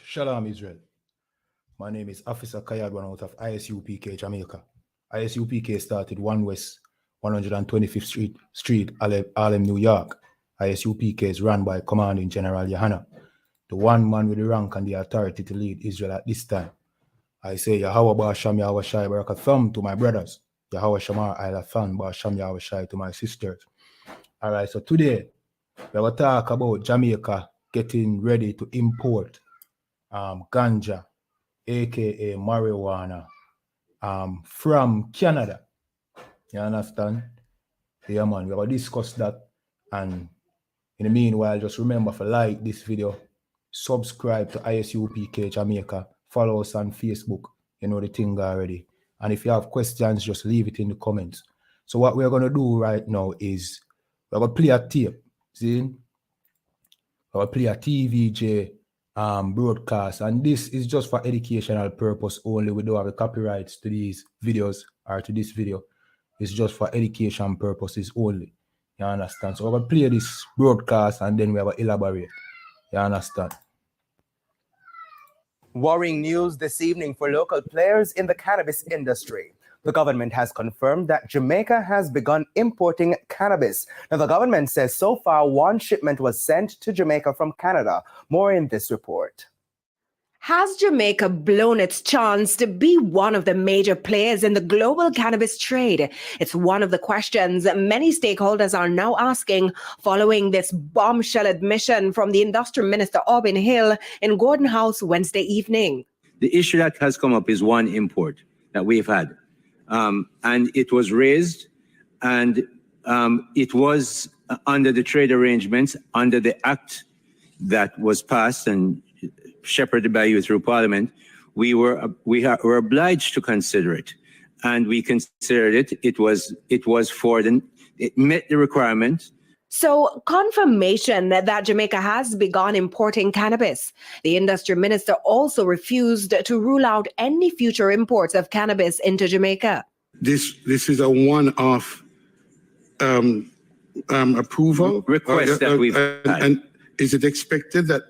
Shalom, Israel. My name is Officer Kayadwan out of ISUPK, Jamaica. ISUPK started 1 West 125th Street, Harlem, New York. ISUPK is run by Commanding General Yohana, the one man with the rank and the authority to lead Israel at this time. I say Yahweh Ba'asham Yahweh Shai Barakatham to my brothers, Yahweh Shamar Ilafan Ba'asham Yahweh Shai to my sisters. All right, so today we will talk about Jamaica getting ready to import ganja, aka marijuana, from Canada. You understand? Yeah, man, we will discuss that. And in the meanwhile, just remember to like this video, subscribe to ISUPK Jamaica, follow us on Facebook. You know the thing already. And if you have questions, just leave it in the comments. So what we're going to do right now is we're going to play a tape. See? We're going to play a TVJ broadcast, and this is just for educational purpose only. We don't have the copyrights to these videos or to this video. It's just for education purposes only. You understand? So we're going to play this broadcast and then we're going to elaborate. You understand? Worrying news this evening for local players in the cannabis industry. The government has confirmed that Jamaica has begun importing cannabis. Now, the government says so far one shipment was sent to Jamaica from Canada. More in this report. Has Jamaica blown its chance to be one of the major players in the global cannabis trade? It's one of the questions many stakeholders are now asking following this bombshell admission from the Industrial Minister Orbin Hill in Gordon House Wednesday evening. The issue that has come up is one import that we've had. And it was raised, and it was under the trade arrangements, under the act that was passed and shepherded by you through Parliament. We were obliged to consider it, and we considered it. It met the requirement. So, confirmation that Jamaica has begun importing cannabis. The industry minister also refused to rule out any future imports of cannabis into Jamaica. This is a one-off approval Request that we've had. And is it expected that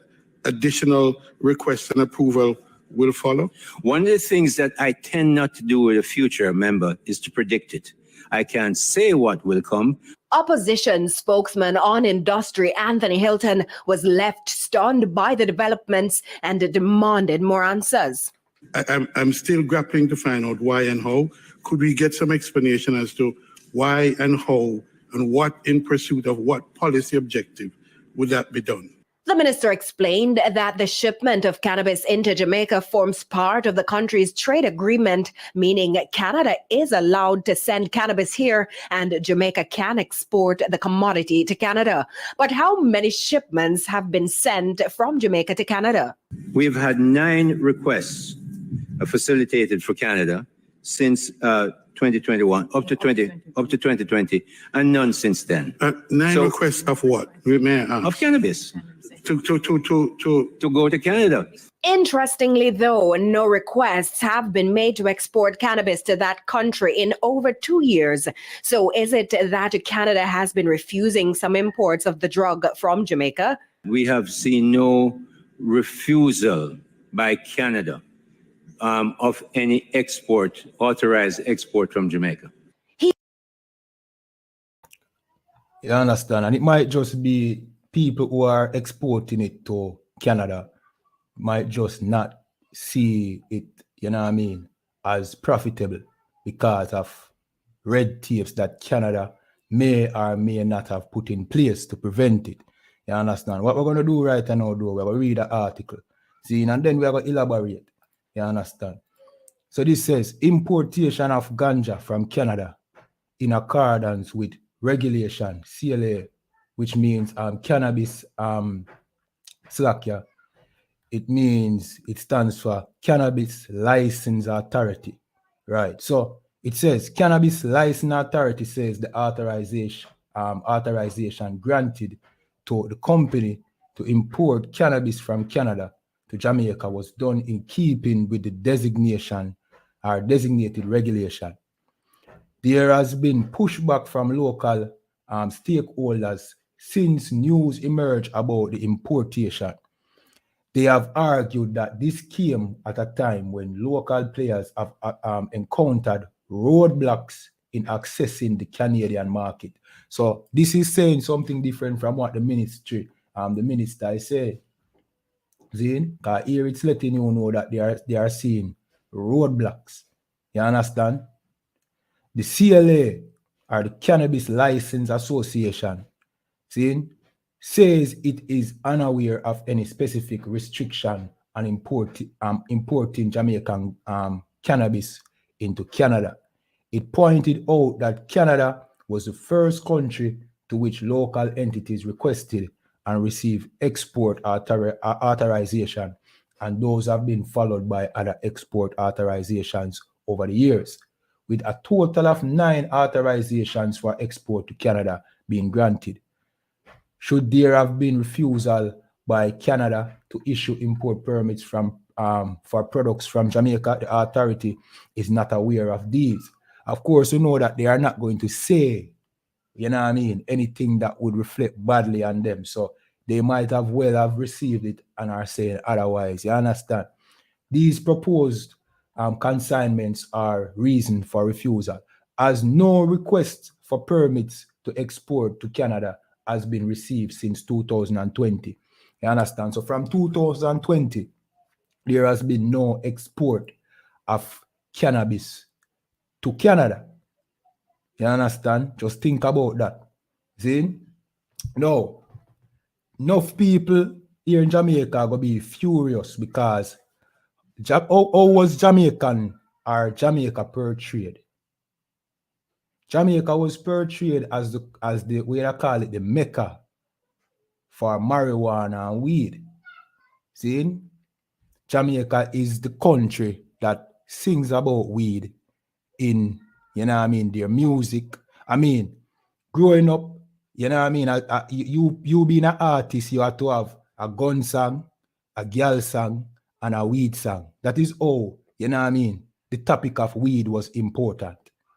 additional requests and approval will follow? One of the things that I tend not to do with a future member is to predict it. I can't say what will come. Opposition spokesman on industry Anthony Hilton was left stunned by the developments and demanded more answers. I'm still grappling to find out why and how. Could we get some explanation as to why and how and what in pursuit of what policy objective would that be done? The minister explained that the shipment of cannabis into Jamaica forms part of the country's trade agreement, meaning Canada is allowed to send cannabis here and Jamaica can export the commodity to Canada. But how many shipments have been sent from Jamaica to Canada? We've had 9 requests facilitated for Canada since 2021, up to 2020, and none since then. 9 requests of what? May I ask? Of cannabis. To go to Canada. Interestingly, though, no requests have been made to export cannabis to that country in over 2 years. So is it that Canada has been refusing some imports of the drug from Jamaica? We have seen no refusal by Canada of any export, authorized export from Jamaica. You understand? And it might just be people who are exporting it to Canada might just not see it, you know what I mean, as profitable because of red tapes that Canada may or may not have put in place to prevent it. You understand? What we're going to do right now, though, we're going to read the article, see, and then we're going to elaborate. You understand? So this says, importation of ganja from Canada in accordance with regulation, CLA, which means cannabis SLACA. It stands for Cannabis Licensing Authority, right? So it says Cannabis Licensing Authority says the authorization granted to the company to import cannabis from Canada to Jamaica was done in keeping with the designation or designated regulation. There has been pushback from local stakeholders since news emerged about the importation. They have argued that this came at a time when local players have encountered roadblocks in accessing the Canadian market. So this is saying something different from what the minister is saying. Zane, because here it's letting you know that they are seeing roadblocks. You understand? The CLA, or the Cannabis Licensing Association, says it is unaware of any specific restriction on importing Jamaican cannabis into Canada. It pointed out that Canada was the first country to which local entities requested and received export authorization, and those have been followed by other export authorizations over the years, with a total of 9 authorizations for export to Canada being granted. Should there have been refusal by Canada to issue import permits for products from Jamaica, the authority is not aware of these. Of course, you know that they are not going to say, anything that would reflect badly on them. So they might have received it and are saying otherwise. You understand? These proposed consignments are reason for refusal, as no request for permits to export to Canada has been received since 2020. You understand? So from 2020, there has been no export of cannabis to Canada. You understand? Just think about that. See? Now, enough people here in Jamaica are going to be furious because how was Jamaica portrayed? Jamaica was portrayed as the way I call it, the Mecca for marijuana and weed. See? Jamaica is the country that sings about weed in, their music. Growing up, you being an artist, you have to have a gun song, a girl song, and a weed song. That is all, the topic of weed was important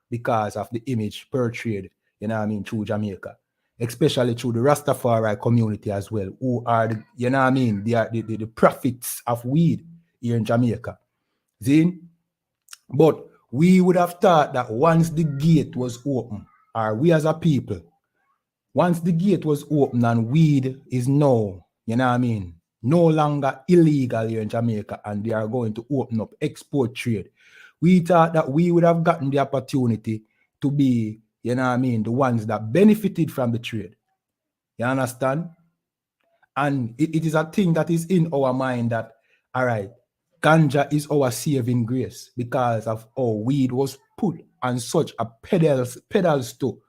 because of the image portrayed, through Jamaica, especially through the Rastafari community as well, who are, they are the prophets of weed here in Jamaica. See? But we would have thought that once the gate was open, or we as a people, once the gate was open and weed is now, no longer illegal here in Jamaica, and they are going to open up export trade, we thought that we would have gotten the opportunity to be, the ones that benefited from the trade. You understand? And it is a thing that is in our mind that, all right, ganja is our saving grace because of how weed was put on such a pedestal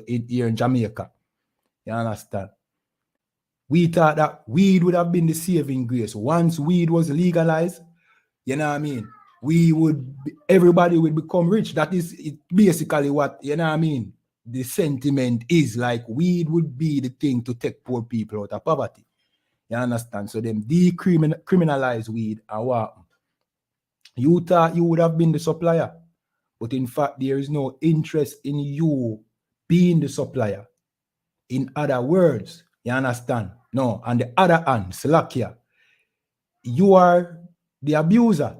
here in Jamaica. You understand? We thought that weed would have been the saving grace. Once weed was legalized, everybody would become rich. That is basically what, the sentiment is. Like, weed would be the thing to take poor people out of poverty. You understand? So them decriminalize weed and what? You thought you would have been the supplier. But in fact, there is no interest in you being the supplier. In other words, you understand? No, on the other hand, Slakia, you are the abuser.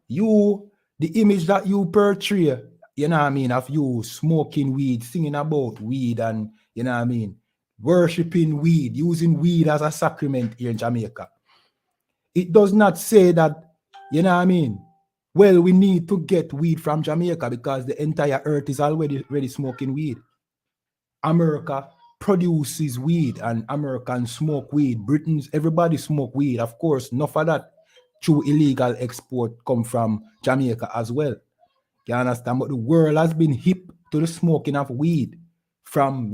You, the image that you portray, of you smoking weed, singing about weed, and, worshipping weed, using weed as a sacrament here in Jamaica. It does not say that, well, we need to get weed from Jamaica because the entire earth is already smoking weed. America produces weed and Americans smoke weed. Britons, everybody smoke weed. Of course, enough of that through illegal export come from Jamaica as well. You understand? But the world has been hip to the smoking of weed from,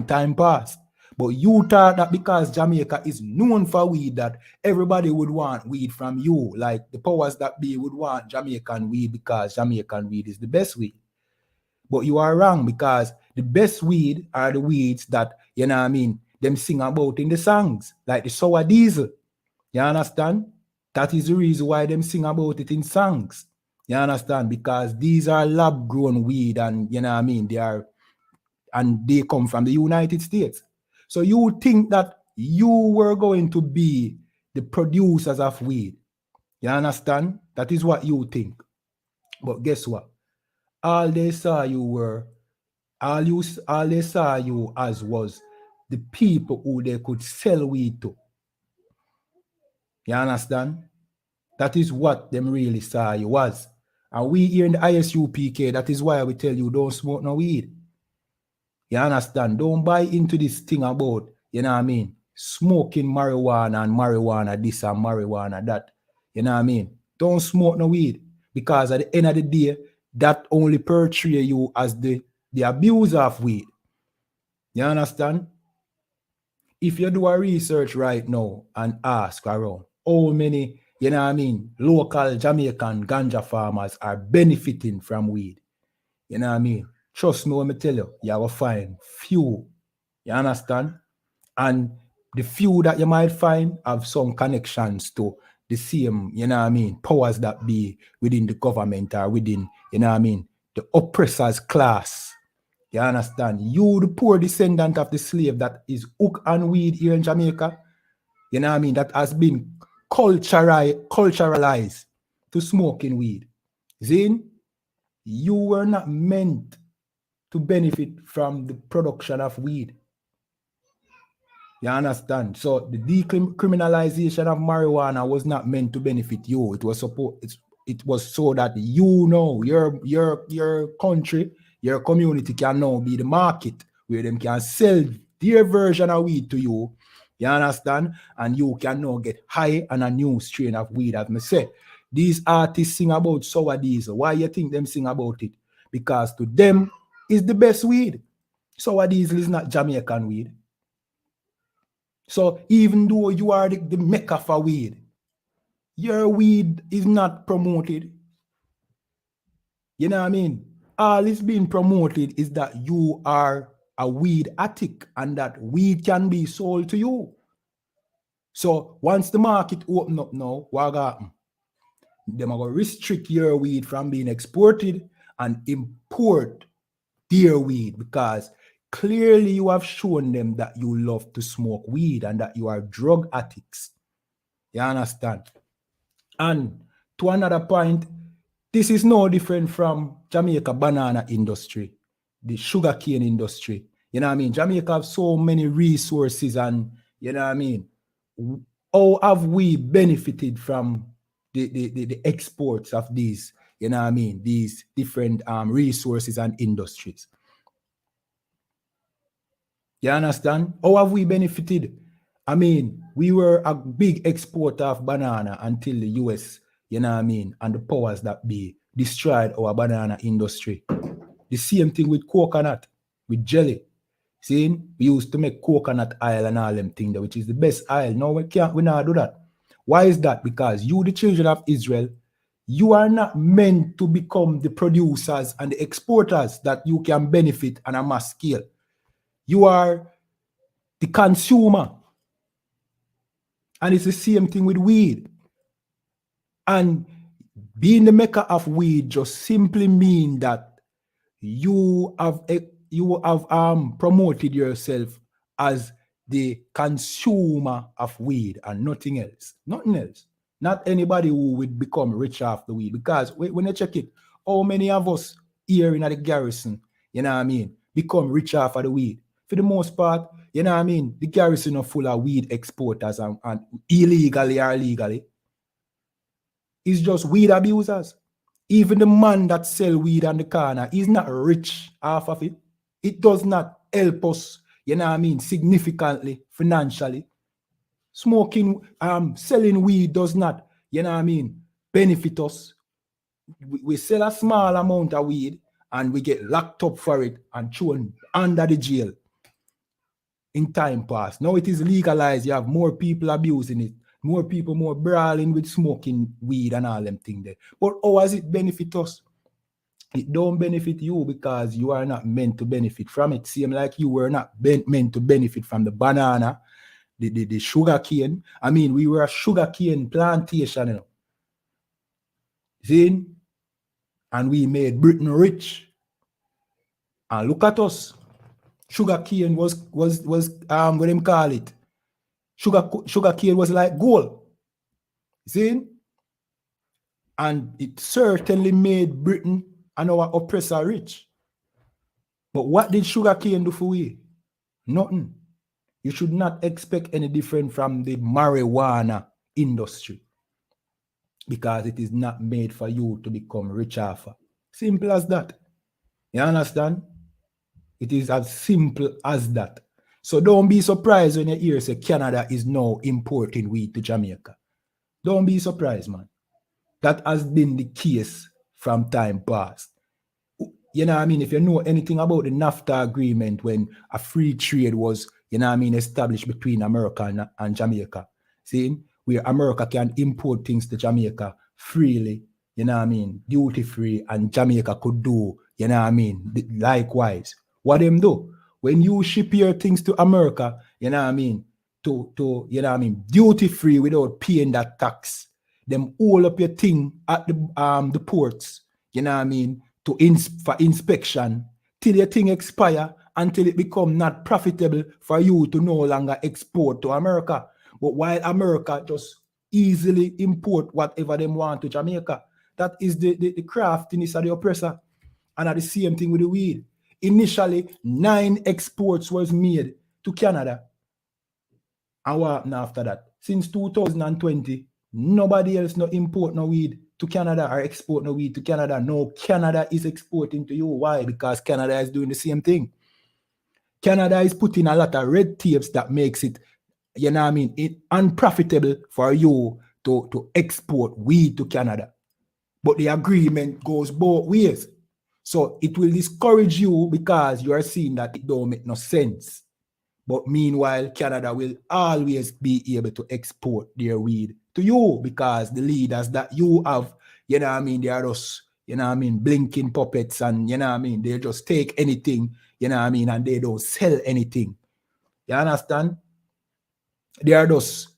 time past. But you thought that because Jamaica is known for weed, that everybody would want weed from you. Like the powers that be would want Jamaican weed because Jamaican weed is the best weed. But you are wrong, because the best weed are the weeds that, them sing about in the songs, like the sour diesel. You understand? That is the reason why them sing about it in songs. You understand? Because these are lab-grown weed and, they come from the United States. So you think that you were going to be the producers of weed. You understand? That is what you think. But guess what? All they saw you as was the people who they could sell weed to. You understand? That is what them really saw you was. And we here in the ISUPK, that is why we tell you don't smoke no weed. You understand? Don't buy into this thing about, you know what I mean, smoking marijuana and marijuana this and marijuana that. You know what I mean? Don't smoke no weed. Because at the end of the day, that only portray you as the abuser of weed. You understand? If you do a research right now and ask around how many, you know what I mean, local Jamaican ganja farmers are benefiting from weed, you know what I mean? Trust me when I tell you, you will find few. You understand? And the few that you might find have some connections to the same, you know what I mean, powers that be within the government or within, you know what I mean, the oppressors class. You understand? You, the poor descendant of the slave that is hook and weed here in Jamaica, you know what I mean, that has been culturalized to smoking weed. Zin, you were not meant to benefit from the production of weed. You understand? So the decriminalization of marijuana was not meant to benefit you. It was it was so that you know your country, your community can now be the market where them can sell their version of weed to you. You understand? And you can now get high on a new strain of weed. As I say, these artists sing about sour diesel. Why you think them sing about it? Because to them is the best weed. Sour diesel is not Jamaican weed. So even though you are the mecca for weed, your weed is not promoted. You know what I mean? All is being promoted is that you are a weed addict and that weed can be sold to you. So once the market open up now, what happen? They're going to restrict your weed from being exported and import their weed because clearly you have shown them that you love to smoke weed and that you are drug addicts. You understand? And to another point, this is no different from Jamaica banana industry, the sugarcane industry. You know what I mean? Jamaica have so many resources and, you know what I mean? How have we benefited from the exports of these, you know what I mean, these different resources and industries? You understand? How have we benefited? I mean, we were a big exporter of banana until the US, you know what I mean, and the powers that be destroyed our banana industry. The same thing with coconut, with jelly. See, we used to make coconut oil and all them things, which is the best oil. No, we not do that. Why is that? Because you, the children of Israel, you are not meant to become the producers and the exporters that you can benefit on a mass scale. You are the consumer. And it's the same thing with weed. And being the maker of weed just simply means that you have promoted yourself as the consumer of weed and nothing else. Nothing else. Not anybody who would become rich off the weed. Because when you check it, how many of us here in the garrison, you know what I mean, become rich off of the weed? For the most part, you know what I mean, the garrison are full of weed exporters and illegally or legally. It's just weed abusers. Even the man that sell weed on the corner is not rich off of it. It does not help us, you know what I mean, significantly, financially. Smoking, selling weed does not, you know what I mean, benefit us. We sell a small amount of weed and we get locked up for it and thrown under the jail in time past. Now it is legalized. You have more people abusing it. More people, more brawling with smoking weed and all them things there. But how does it benefit us? It don't benefit you because you are not meant to benefit from it. Same like you were not meant to benefit from the banana, the sugar cane. I mean, we were a sugar cane plantation, you know. See? And we made Britain rich. And look at us. Sugar cane was what them call it? Sugar cane was like gold. See? And it certainly made Britain and our oppressor rich. But what did sugarcane do for we? Nothing. You should not expect any different from the marijuana industry, because it is not made for you to become rich off. Simple as that. You understand? It is as simple as that. So don't be surprised when you hear say Canada is now importing weed to Jamaica. Don't be surprised, man. That has been the case from time past. You know what I mean? If you know anything about the NAFTA agreement, when a free trade was, you know what I mean, established between America and Jamaica, see, where America can import things to Jamaica freely, you know what I mean, duty free, and Jamaica could do, you know what I mean, likewise. What them do? When you ship your things to America, you know what I mean, to you know what I mean, duty free without paying that tax, them all up your thing at the ports, you know what I mean, for inspection till your thing expire, until it become not profitable for you to no longer export to America. But while America just easily import whatever they want to Jamaica, that is the craftiness of the oppressor. And at the same thing with the weed. Initially, 9 exports was made to Canada. And what happened after that? Since 2020, nobody else no import no weed to Canada or export no weed to Canada. No, Canada is exporting to you. Why? Because Canada is doing the same thing. Canada is putting a lot of red tapes that makes it, you know what I mean, unprofitable for you to export weed to Canada. But the agreement goes both ways. So it will discourage you because you are seeing that it don't make no sense. But meanwhile, Canada will always be able to export their weed to you, because the leaders that you have, you know what I mean, they are just, you know what I mean, blinking puppets, and, you know what I mean, they just take anything, you know what I mean, and they don't sell anything. You understand? They are just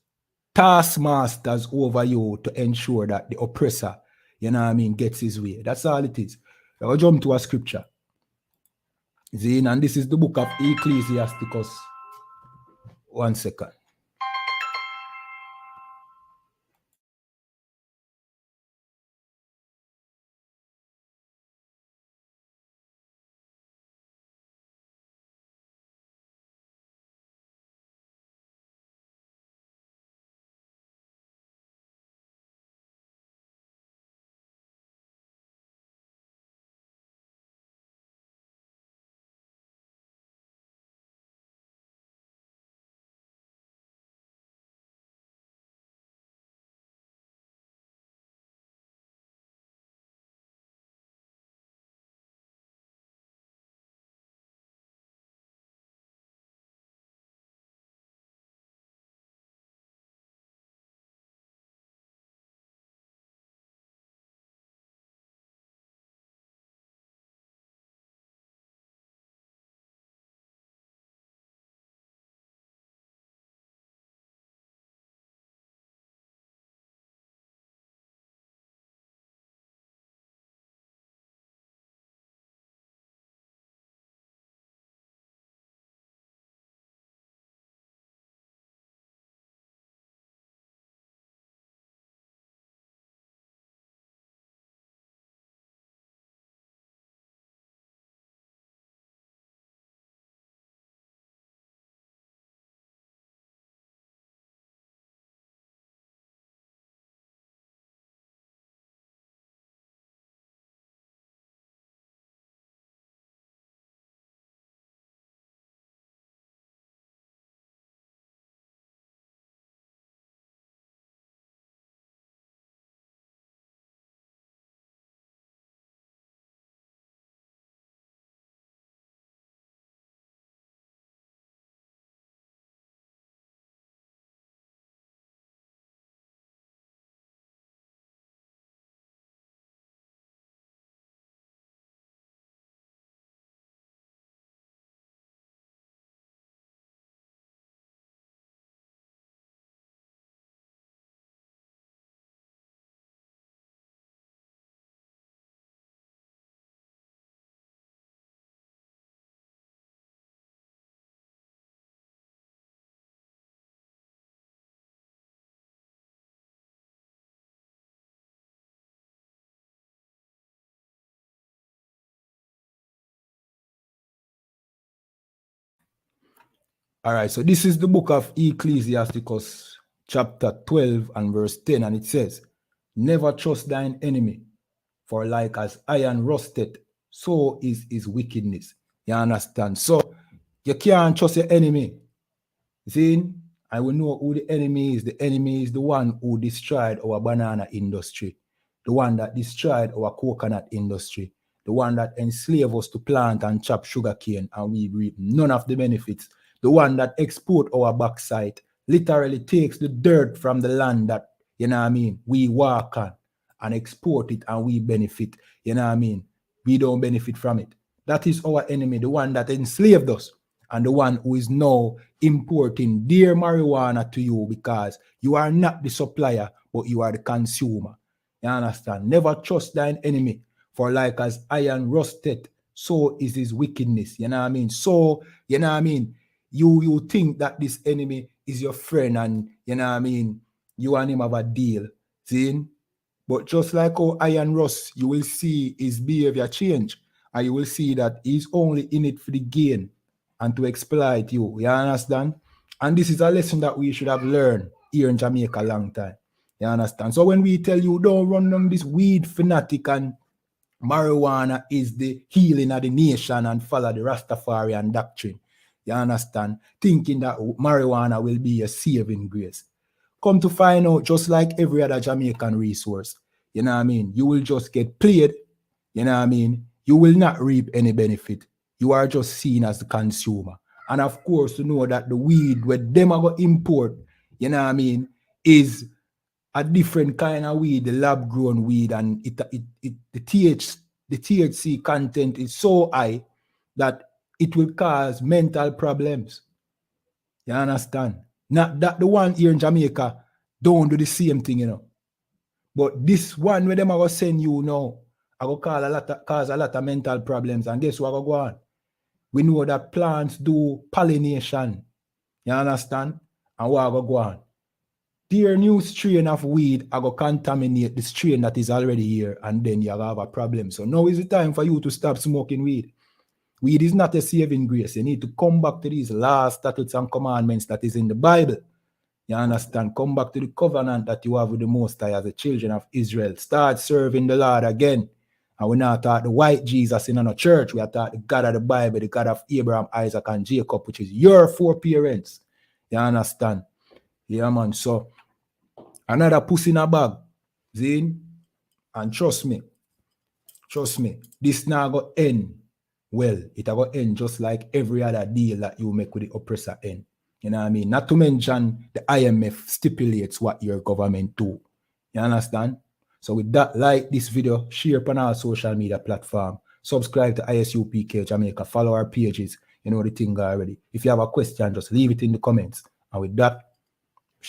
taskmasters over you to ensure that the oppressor, you know what I mean, gets his way. That's all it is. I'll jump to a scripture. Zine, and this is the book of Ecclesiasticus. 1 second. All right, so this is the book of Ecclesiasticus, chapter 12 and verse 10, and it says, never trust thine enemy, for like as iron rusted, so is his wickedness. You understand? So you can't trust your enemy. See, I will know who the enemy is. The enemy is the one who destroyed our banana industry, the one that destroyed our coconut industry, the one that enslaved us to plant and chop sugarcane, and we reap none of the benefits, the one that export our backside, literally takes the dirt from the land that, you know what I mean, we walk on and export it and we benefit, you know what I mean? We don't benefit from it. That is our enemy, the one that enslaved us and the one who is now importing dear marijuana to you because you are not the supplier, but you are the consumer. You understand? Never trust thine enemy, for like as iron rusted, so is his wickedness. You know what I mean? So, you know what I mean? You think that this enemy is your friend and, you know what I mean, you and him have a deal. See? But just like how iron rust, you will see his behavior change. And you will see that he's only in it for the gain and to exploit you. You understand? And this is a lesson that we should have learned here in Jamaica a long time. You understand? So when we tell you don't run down this weed fanatic and marijuana is the healing of the nation and follow the Rastafarian doctrine, you understand? Thinking that marijuana will be a saving grace. Come to find out, just like every other Jamaican resource, you know what I mean? You will just get played, you know what I mean? You will not reap any benefit. You are just seen as the consumer. And of course, to know that the weed where them are going to import, you know what I mean, is a different kind of weed, the lab-grown weed, and the THC content is so high that it will cause mental problems. You understand? Not that the one here in Jamaica don't do the same thing, you know. But this one where them are going to send you now, I go cause a lot of mental problems. And guess what go on? We know that plants do pollination. You understand? And what go on? Their new strain of weed are going to contaminate the strain that is already here, and then you have a problem. So now is the time for you to stop smoking weed. Weed is not a saving grace. You need to come back to these laws, statutes, and commandments that is in the Bible. You understand? Come back to the covenant that you have with the Most High as the children of Israel. Start serving the Lord again. And we're not taught the white Jesus in a church. We are taught the God of the Bible, the God of Abraham, Isaac, and Jacob, which is your four parents. You understand? Yeah, man. So, another pussy in a bag. Zine? And trust me, this now go end well. It go end just like every other deal that you make with the oppressor end. You know what I mean? Not to mention the IMF stipulates what your government do. You understand? So with that, like this video, share on our social media platform, subscribe to ISUPK Jamaica, follow our pages. You know the thing already. If you have a question, just leave it in the comments. And with that,